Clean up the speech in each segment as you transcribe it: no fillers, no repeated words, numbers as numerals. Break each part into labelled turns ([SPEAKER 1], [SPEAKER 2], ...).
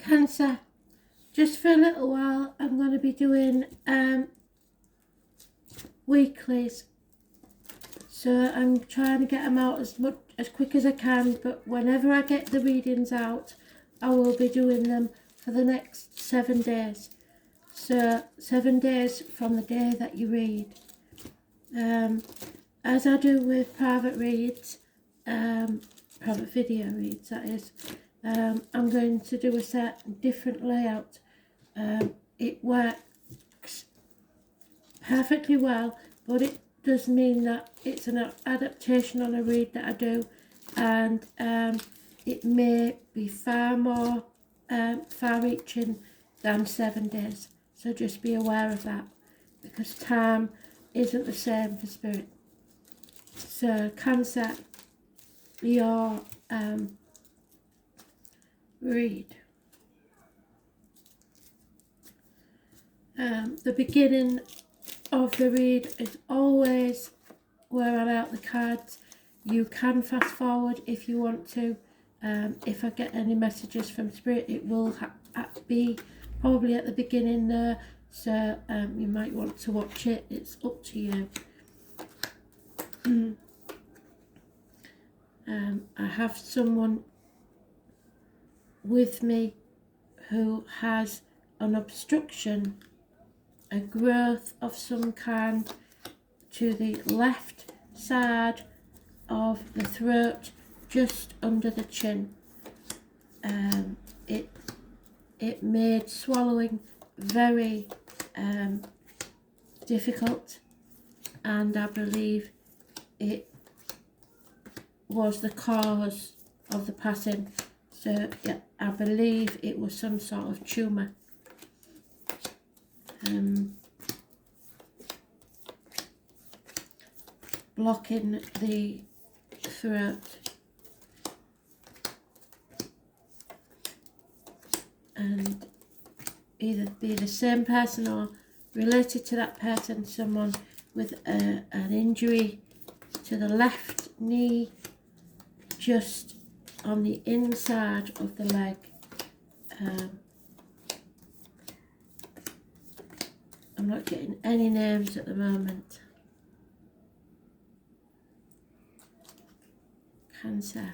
[SPEAKER 1] Cancer, just for a little while I'm going to be doing weeklies, so I'm trying to get them out as quick as I can, but whenever I get the readings out I will be doing them for the next 7 days. So 7 days from the day that you read. As I do with private reads, private video reads that is, I'm going to do a different layout. It works perfectly well, but it does mean that it's an adaptation on a read that I do, and it may be far more far-reaching than 7 days. So just be aware of that, because time isn't the same for spirit. So Cancer, your read. The beginning of the read is always where I lay out the cards. You can fast forward if you want to. If I get any messages from spirit, it will be probably at the beginning there, so you might want to watch it. It's up to you. I have someone with me who has an obstruction, a growth of some kind to the left side of the throat, just under the chin. It made swallowing very difficult, and I believe it was the cause of the passing. So yeah, I believe it was some sort of tumour. Blocking the throat, and either be the same person or related to that person, someone with an injury to the left knee, just on the inside of the leg. I'm not getting any names at the moment. Cancer.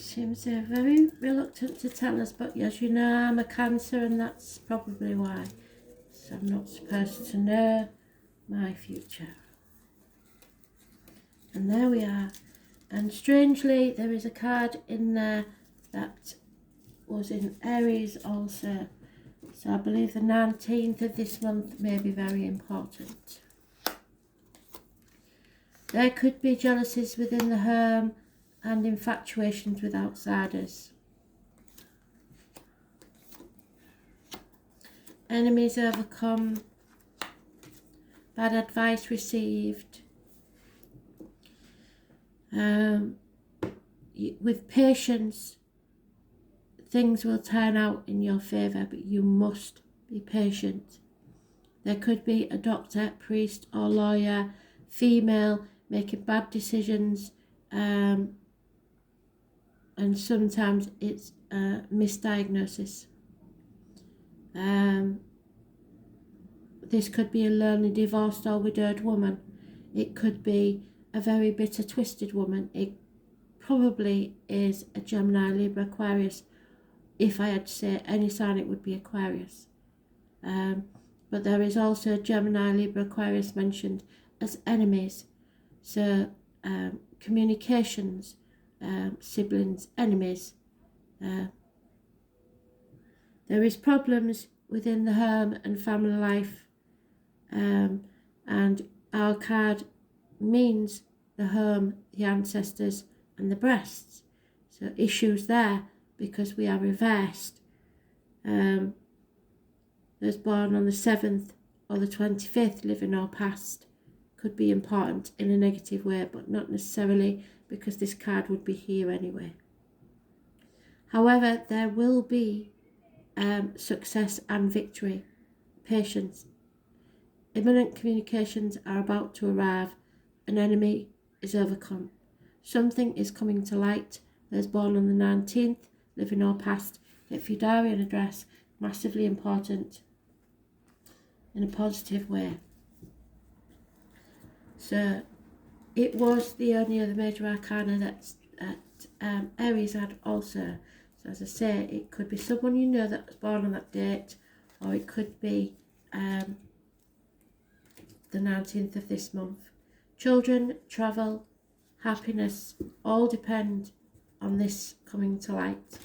[SPEAKER 1] Seems they're very reluctant to tell us, but as you know, I'm a Cancer, and that's probably why. So I'm not supposed to know my future. And there we are. And strangely, there is a card in there that was in Aries also. So I believe the 19th of this month may be very important. There could be jealousies within the home and infatuations with outsiders. Enemies overcome, bad advice received. With patience, things will turn out in your favour, but you must be patient. There could be a doctor, priest or lawyer, female, making bad decisions, and sometimes it's a misdiagnosis. This could be a lonely, divorced or widowed woman. It could be a very bitter, twisted woman. It probably is a Gemini, Libra, Aquarius. If I had to say any sign, it would be Aquarius. But there is also Gemini, Libra, Aquarius mentioned as enemies. So communications, siblings, enemies. There is problems within the home and family life, And our card means the home, the ancestors, and the breasts. So issues there because we are reversed. Those born on the 7th or the 25th, living or past, could be important in a negative way, but not necessarily because this card would be here anyway. However, there will be success and victory. Patience. Imminent communications are about to arrive. An enemy is overcome. Something is coming to light. Those born on the 19th, living or past, get Fudarian address, massively important in a positive way. So it was the only other major arcana that Aries had also. So as I say, it could be someone you know that was born on that date, or it could be the 19th of this month. Children, travel, happiness, all depend on this coming to light.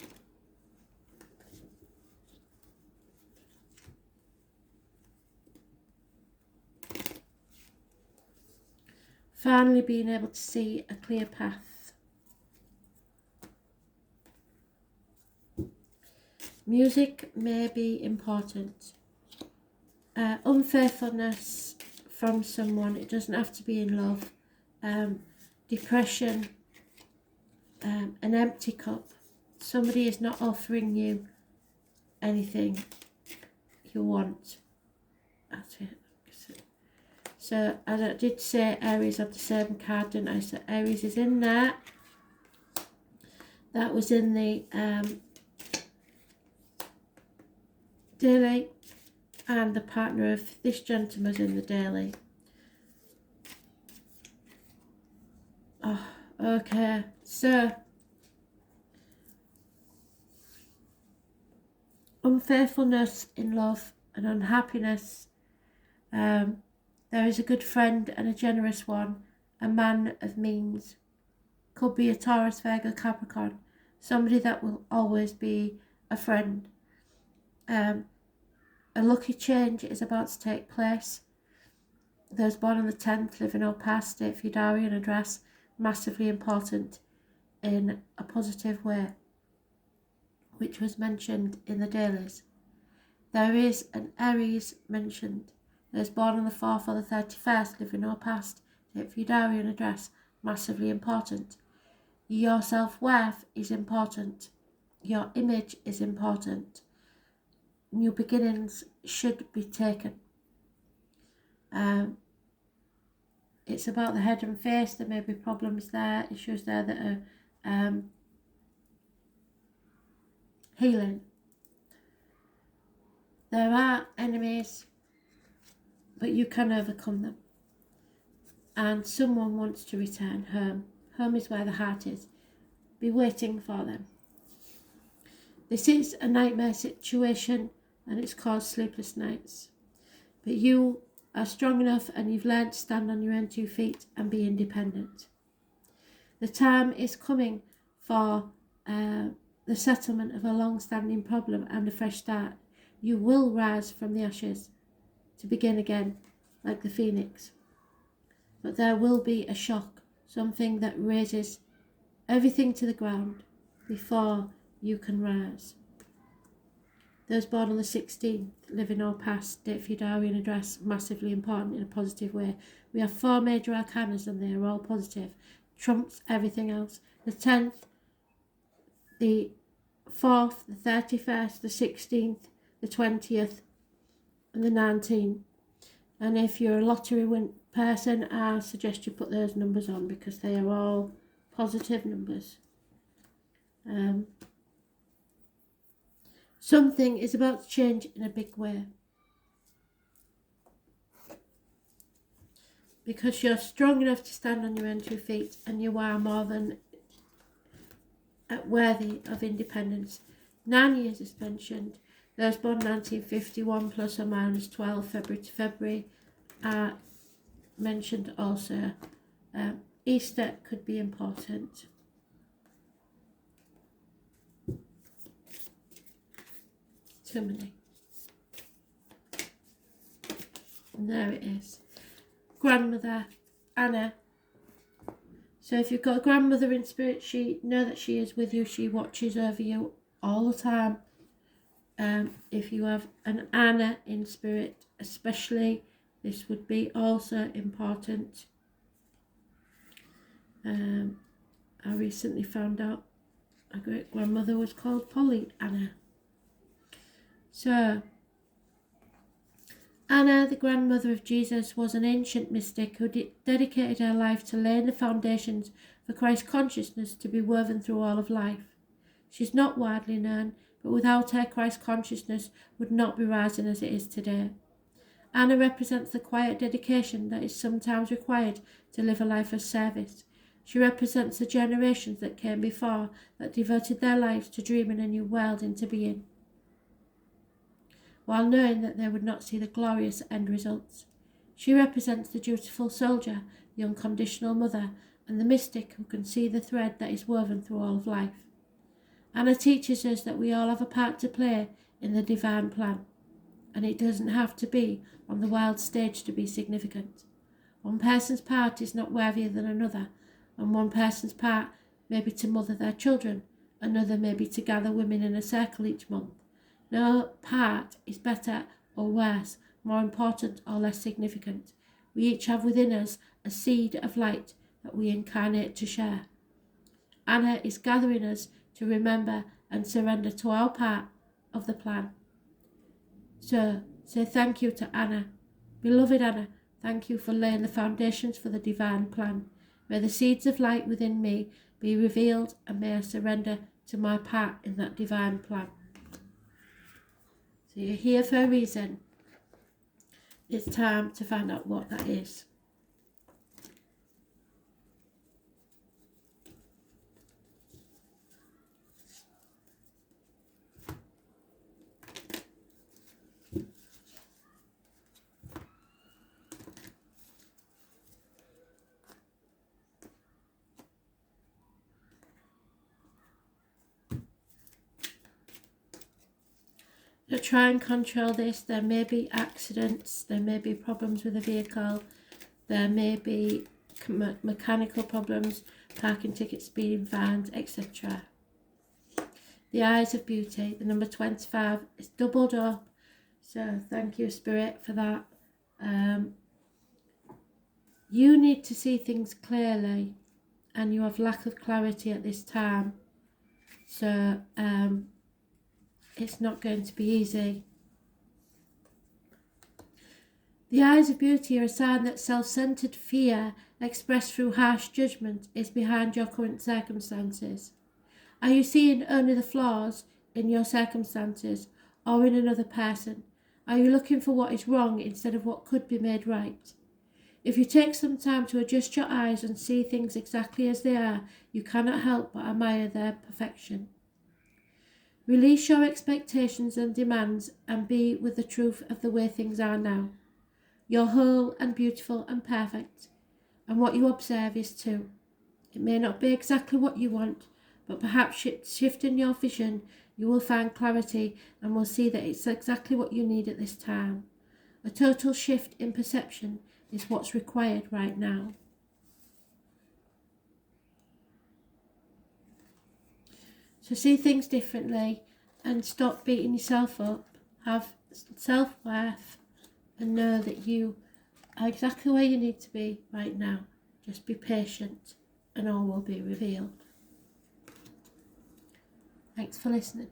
[SPEAKER 1] Finally being able to see a clear path. Music may be important. Unfaithfulness from someone, it doesn't have to be in love. Depression, an empty cup. Somebody is not offering you anything you want. That's it. So as I did say, Aries had the same card, didn't I? So Aries is in there. That was in the daily, and the partner of this gentleman's in the daily. Oh, okay. So unfaithfulness in love and unhappiness. There is a good friend and a generous one, a man of means. Could be a Taurus, Virgo, Capricorn. Somebody that will always be a friend. A lucky change is about to take place. Those born on the 10th, living or past, date, Fudarian address, massively important in a positive way, which was mentioned in the dailies. There is an Aries mentioned. Those born on the 4th or the 31st, living or past, date, Fudarian address, massively important. Your self-worth is important. Your image is important. New beginnings should be taken. It's about the head and face. There may be problems there, issues there that are healing. There are enemies, but you can overcome them. And someone wants to return home. Home is where the heart is. Be waiting for them. This is a nightmare situation, and it's caused sleepless nights. But you are strong enough and you've learned to stand on your own 2 feet and be independent. The time is coming for the settlement of a long-standing problem and a fresh start. You will rise from the ashes to begin again like the phoenix. But there will be a shock, something that raises everything to the ground before you can rise. Those born on the 16th, living or past, date, Fudarian address, massively important in a positive way. We have 4 major arcanas and they are all positive. Trumps everything else. The 10th, the 4th, the 31st, the 16th, the 20th, and the 19th. And if you're a lottery win person, I suggest you put those numbers on because they are all positive numbers. Something is about to change in a big way. Because you're strong enough to stand on your own 2 feet and you are more than worthy of independence. 9 years is mentioned. Those born 1951 plus or minus 12 February to February are mentioned also. Easter could be important. Too many. And there it is. grandmother, Anna. So if you've got a grandmother in spirit, know that she is with you. She watches over you all the time. If you have an Anna in spirit, especially, this would be also important. I recently found out my great grandmother was called Polly Anna. So, Anna, the grandmother of Jesus, was an ancient mystic who dedicated her life to laying the foundations for Christ consciousness to be woven through all of life. She's not widely known, but without her, Christ consciousness would not be rising as it is today. Anna represents the quiet dedication that is sometimes required to live a life of service. She represents the generations that came before that devoted their lives to dreaming a new world into being, while knowing that they would not see the glorious end results. She represents the dutiful soldier, the unconditional mother, and the mystic who can see the thread that is woven through all of life. Anna teaches us that we all have a part to play in the divine plan, and it doesn't have to be on the world stage to be significant. One person's part is not worthier than another, and one person's part may be to mother their children, another may be to gather women in a circle each month. No part is better or worse, more important or less significant. We each have within us a seed of light that we incarnate to share. Anna is gathering us to remember and surrender to our part of the plan. So, say thank you to Anna. Beloved Anna, thank you for laying the foundations for the divine plan. May the seeds of light within me be revealed, and may I surrender to my part in that divine plan. So you're here for a reason. It's time to find out what that is. To try and control this, there may be accidents, there may be problems with the vehicle, there may be mechanical problems, parking tickets, speeding fines, etc. The eyes of beauty, the number 25, is doubled up. So thank you, Spirit, for that. You need to see things clearly, and you have lack of clarity at this time. So it's not going to be easy. The eyes of beauty are a sign that self-centered fear expressed through harsh judgment is behind your current circumstances. Are you seeing only the flaws in your circumstances or in another person? Are you looking for what is wrong instead of what could be made right? If you take some time to adjust your eyes and see things exactly as they are, you cannot help but admire their perfection. Release your expectations and demands and be with the truth of the way things are now. You're whole and beautiful and perfect, and what you observe is too. It may not be exactly what you want, but perhaps shifting your vision, you will find clarity and will see that it's exactly what you need at this time. A total shift in perception is what's required right now. So see things differently and stop beating yourself up. Have self-worth and know that you are exactly where you need to be right now. Just be patient and all will be revealed. Thanks for listening.